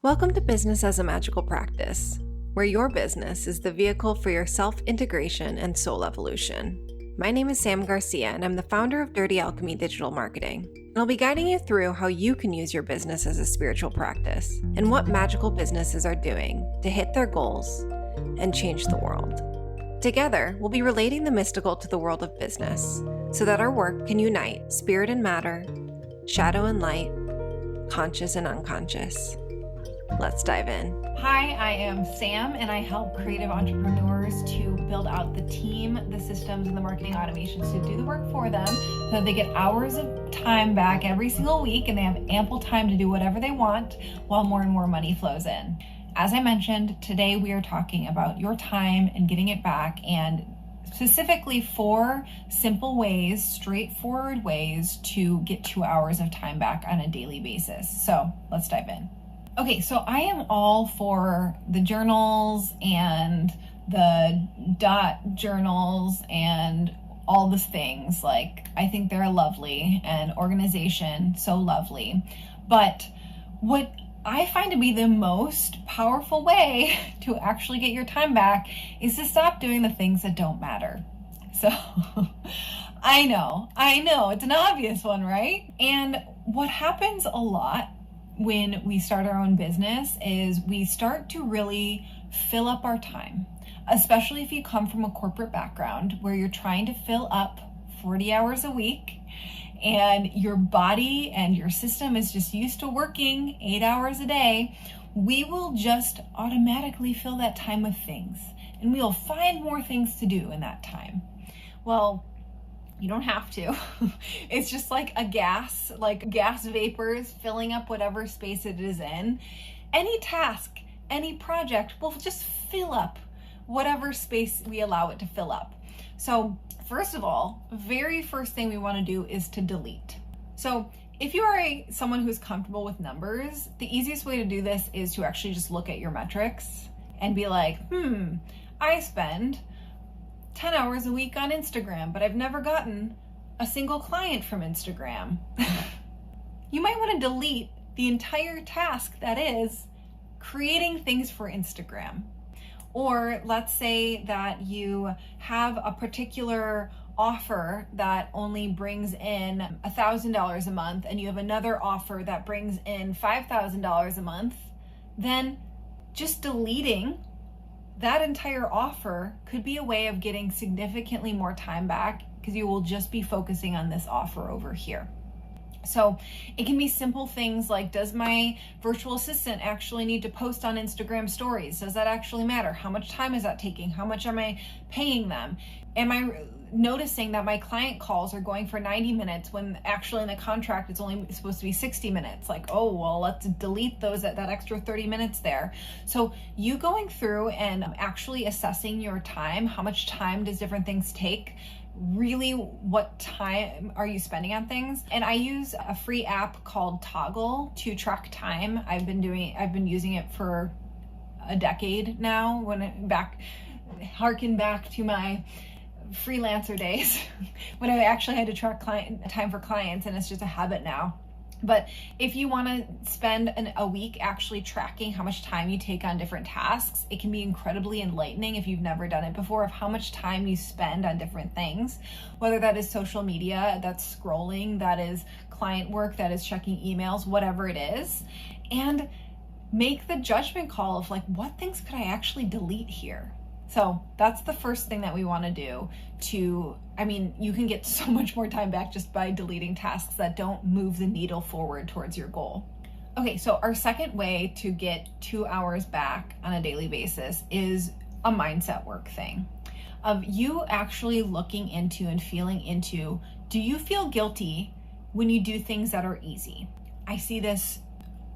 Welcome to Business as a Magical Practice, where your business is the vehicle for your self-integration and soul evolution. My name is Sam Garcia, and I'm the founder of Dirty Alchemy Digital Marketing. And I'll be guiding you through how you can use your business as a spiritual practice and what magical businesses are doing to hit their goals and change the world. Together, we'll be relating the mystical to the world of business so that our work can unite spirit and matter, shadow and light, conscious and unconscious. Let's dive in. Hi, I am Sam, and I help creative entrepreneurs to build out the team, the systems, and the marketing automations to do the work for them so that they get hours of time back every single week and they have ample time to do whatever they want while more and more money flows in. As I mentioned, today we are talking about your time and getting it back, and specifically 4 simple ways, straightforward ways to get 2 hours of time back on a daily basis. So let's dive in. Okay, so I am all for the journals and the dot journals and all the things. Like, I think they're lovely, and organization, so lovely. But what I find to be the most powerful way to actually get your time back is to stop doing the things that don't matter. So I know, it's an obvious one, right? And what happens a lot when we start our own business is we start to really fill up our time, especially if you come from a corporate background where you're trying to fill up 40 hours a week and your body and your system is just used to working 8 hours a day. We will just automatically fill that time with things, and we'll find more things to do in that time. Well, you don't have to. It's just like gas vapors filling up whatever space it is in. Any task, any project will just fill up whatever space we allow it to fill up. So first of all, very first thing we want to do is to delete. So if you are someone who's comfortable with numbers, the easiest way to do this is to actually just look at your metrics and be like, I spend 10 hours a week on Instagram, but I've never gotten a single client from Instagram. You might want to delete the entire task that is creating things for Instagram. Or let's say that you have a particular offer that only brings in $1,000 a month, and you have another offer that brings in $5,000 a month. Then just deleting that entire offer could be a way of getting significantly more time back, because you will just be focusing on this offer over here. So it can be simple things like, does my virtual assistant actually need to post on Instagram stories? Does that actually matter? How much time is that taking? How much am I paying them? Am I noticing that my client calls are going for 90 minutes when actually in the contract it's only supposed to be 60 minutes? Like, oh, well, let's delete that extra 30 minutes there. So you going through and actually assessing your time, how much time does different things take? Really, what time are you spending on things? And I use a free app called Toggle to track time. I've been using it for a decade now, harken back to my freelancer days when I actually had to track time for clients, and it's just a habit now. But if you want to spend a week actually tracking how much time you take on different tasks, it can be incredibly enlightening if you've never done it before, of how much time you spend on different things, whether that is social media, that's scrolling, that is client work, that is checking emails, whatever it is, and make the judgment call of like, what things could I actually delete here? So that's the first thing that we want to do you can get so much more time back just by deleting tasks that don't move the needle forward towards your goal. Okay, so our second way to get 2 hours back on a daily basis is a mindset work thing. Of you actually looking into and feeling into, do you feel guilty when you do things that are easy? I see this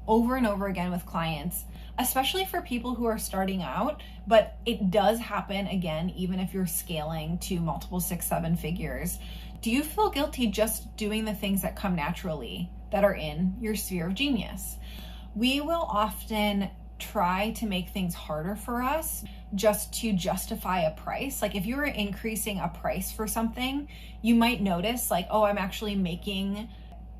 over and over again with clients, especially for people who are starting out, but it does happen again, even if you're scaling to multiple 6-7 figures. Do you feel guilty just doing the things that come naturally, that are in your sphere of genius? We will often try to make things harder for us just to justify a price. Like if you were increasing a price for something, you might notice like, oh, I'm actually making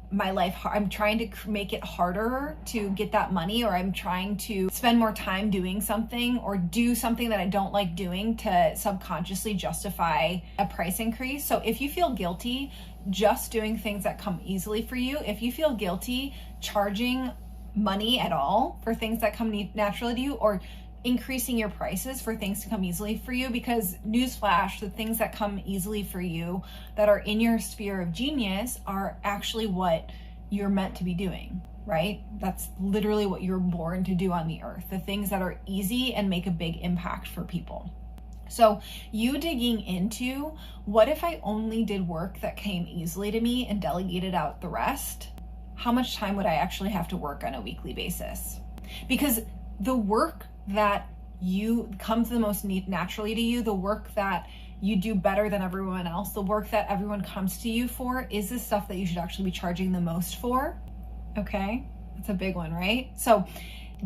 my life, I'm trying to make it harder to get that money, or I'm trying to spend more time doing something or do something that I don't like doing to subconsciously justify a price increase. So if you feel guilty just doing things that come easily for you, if you feel guilty charging money at all for things that come naturally to you, or increasing your prices for things to come easily for you, because newsflash, the things that come easily for you that are in your sphere of genius are actually what you're meant to be doing, right? That's literally what you're born to do on the earth, the things that are easy and make a big impact for people. So you digging into, what if I only did work that came easily to me and delegated out the rest? How much time would I actually have to work on a weekly basis? Because the work that you comes the most naturally to you, the work that you do better than everyone else, the work that everyone comes to you for, is the stuff that you should actually be charging the most for. Okay, that's a big one, right? So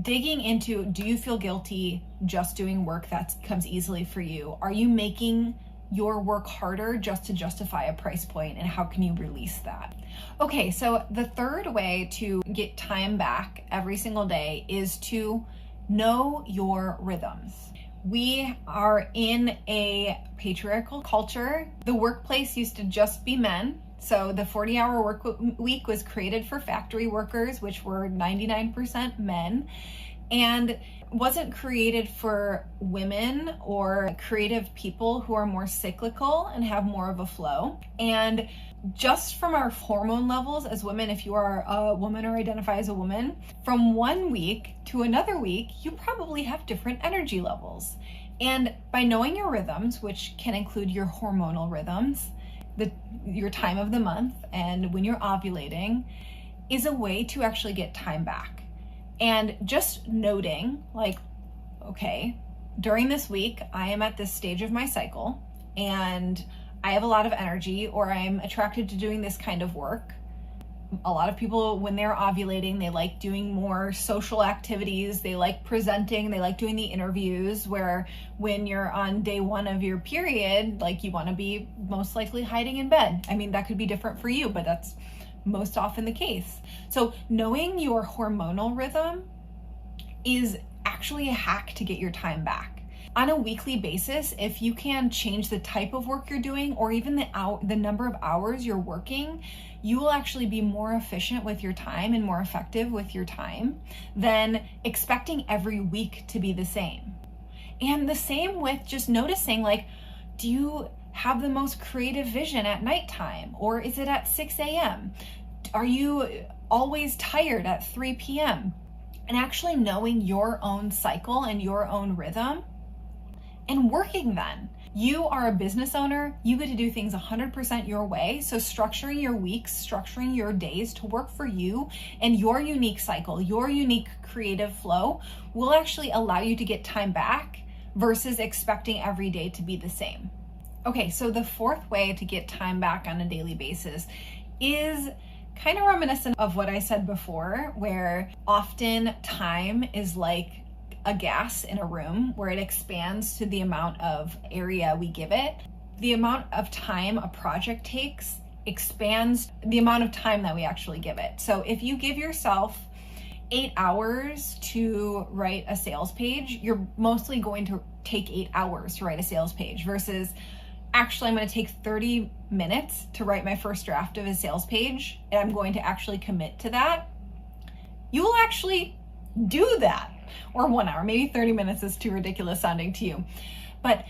digging into, do you feel guilty just doing work that comes easily for you? Are you making your work harder just to justify a price point, and how can you release that? Okay, so the third way to get time back every single day is to know your rhythms. We are in a patriarchal culture. The workplace used to just be men. So the 40-hour work week was created for factory workers, which were 99% men, and wasn't created for women or creative people who are more cyclical and have more of a flow. And just from our hormone levels as women, if you are a woman or identify as a woman, from one week to another week, you probably have different energy levels. And by knowing your rhythms, which can include your hormonal rhythms, your time of the month, and when you're ovulating, is a way to actually get time back. And just noting, like, okay, during this week, I am at this stage of my cycle, and I have a lot of energy, or I'm attracted to doing this kind of work. A lot of people, when they're ovulating, they like doing more social activities, they like presenting, they like doing the interviews, where when you're on day one of your period, like, you want to be most likely hiding in bed. I mean, that could be different for you, but that's most often the case. So knowing your hormonal rhythm is actually a hack to get your time back. On a weekly basis, if you can change the type of work you're doing, or even the number of hours you're working, you will actually be more efficient with your time and more effective with your time than expecting every week to be the same. And the same with just noticing, like, do you have the most creative vision at nighttime, or is it at 6 a.m.? Are you always tired at 3 p.m.? And actually knowing your own cycle and your own rhythm and working then. You are a business owner, you get to do things 100% your way. So structuring your weeks, structuring your days to work for you and your unique cycle, your unique creative flow will actually allow you to get time back versus expecting every day to be the same. Okay, so the fourth way to get time back on a daily basis is kind of reminiscent of what I said before, where often time is like a gas in a room, where it expands to the amount of area we give it. The amount of time a project takes expands the amount of time that we actually give it. So if you give yourself 8 hours to write a sales page, you're mostly going to take 8 hours to write a sales page, versus actually I'm going to take 30 minutes to write my first draft of a sales page, and I'm going to actually commit to that. You will actually do that. Or 1 hour, maybe 30 minutes is too ridiculous sounding to you. But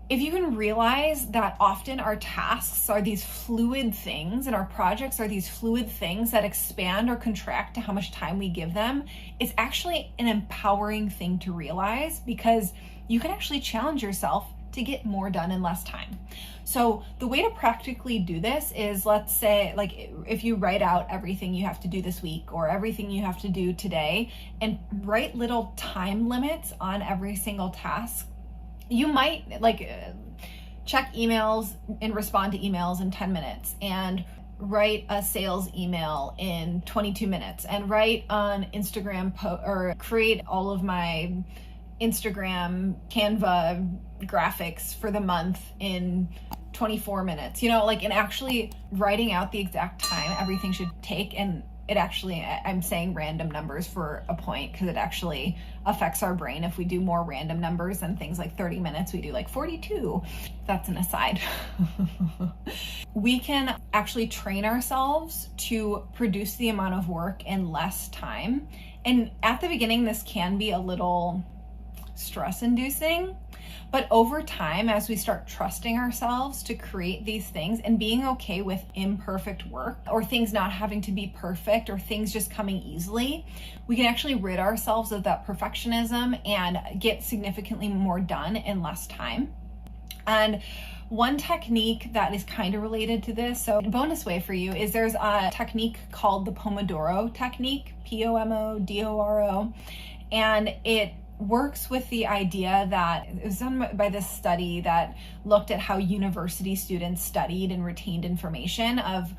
if you can realize that often our tasks are these fluid things and our projects are these fluid things that expand or contract to how much time we give them, it's actually an empowering thing to realize, because you can actually challenge yourself to get more done in less time. So the way to practically do this is, let's say, like, if you write out everything you have to do this week or everything you have to do today, and write little time limits on every single task. You might check emails and respond to emails in 10 minutes, and write a sales email in 22 minutes, and write on Instagram or create all of my Instagram Canva graphics for the month in 24 minutes, and actually writing out the exact time everything should take. And it actually, I'm saying random numbers for a point because it actually affects our brain. If we do more random numbers than things like 30 minutes, we do like 42. That's an aside. We can actually train ourselves to produce the amount of work in less time. And at the beginning, this can be a little stress-inducing. But over time, as we start trusting ourselves to create these things and being okay with imperfect work or things not having to be perfect or things just coming easily, we can actually rid ourselves of that perfectionism and get significantly more done in less time. And one technique that is kind of related to this, so bonus way for you, is there's a technique called the Pomodoro technique, Pomodoro, and it works with the idea that it was done by this study that looked at how university students studied and retained information of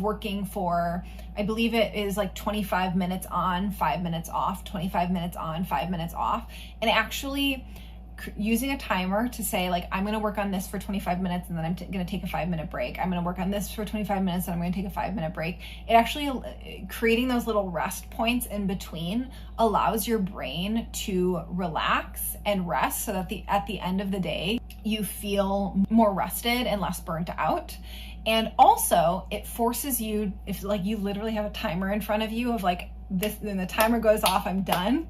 working for, I believe it is like 25 minutes on, 5 minutes off, 25 minutes on, 5 minutes off, and actually using a timer to say, like, I'm going to work on this for 25 minutes and then I'm going to take a 5-minute break. I'm going to work on this for 25 minutes and I'm going to take a 5-minute break. It actually, creating those little rest points in between allows your brain to relax and rest so that at the end of the day, you feel more rested and less burnt out. And also it forces you, if like you literally have a timer in front of you of like this, then the timer goes off, I'm done.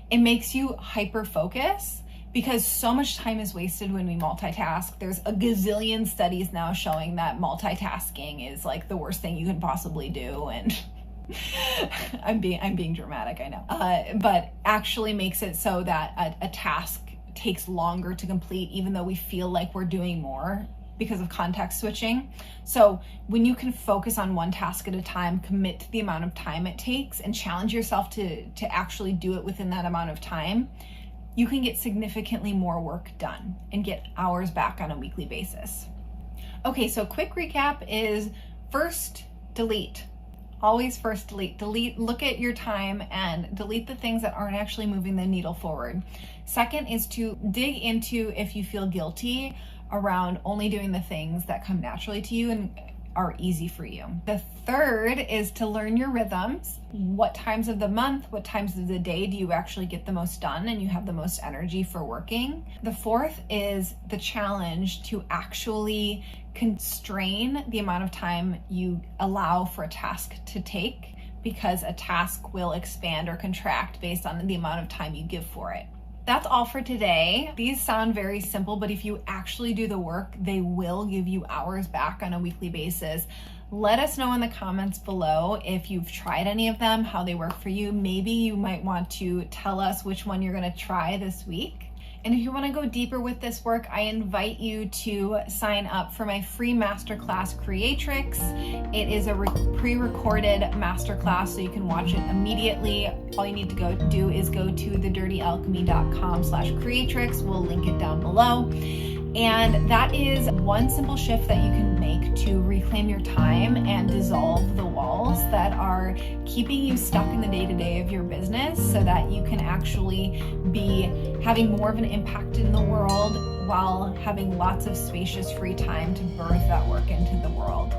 It makes you hyper focus, because so much time is wasted when we multitask. There's a gazillion studies now showing that multitasking is like the worst thing you can possibly do. And I'm being dramatic, I know. But actually makes it so that a task takes longer to complete, even though we feel like we're doing more because of context switching. So when you can focus on one task at a time, commit to the amount of time it takes, and challenge yourself to actually do it within that amount of time, you can get significantly more work done and get hours back on a weekly basis. Okay, so quick recap is first, delete. Always first delete. Delete, look at your time and delete the things that aren't actually moving the needle forward. Second is to dig into if you feel guilty around only doing the things that come naturally to you and are easy for you. The third is to learn your rhythms. What times of the month, what times of the day do you actually get the most done and you have the most energy for working? The fourth is the challenge to actually constrain the amount of time you allow for a task to take, because a task will expand or contract based on the amount of time you give for it. That's all for today. These sound very simple, but if you actually do the work, they will give you hours back on a weekly basis. Let us know in the comments below if you've tried any of them, how they work for you. Maybe you might want to tell us which one you're going to try this week. And if you want to go deeper with this work, I invite you to sign up for my free masterclass, Creatrix. It is a pre-recorded masterclass, so you can watch it immediately. All you need to go do is go to thedirtyalchemy.com/Creatrix. We'll link it down below. And that is one simple shift that you can make to reclaim your time and dissolve the walls that are keeping you stuck in the day-to-day of your business, so that you can actually be having more of an impact in the world while having lots of spacious free time to birth that work into the world.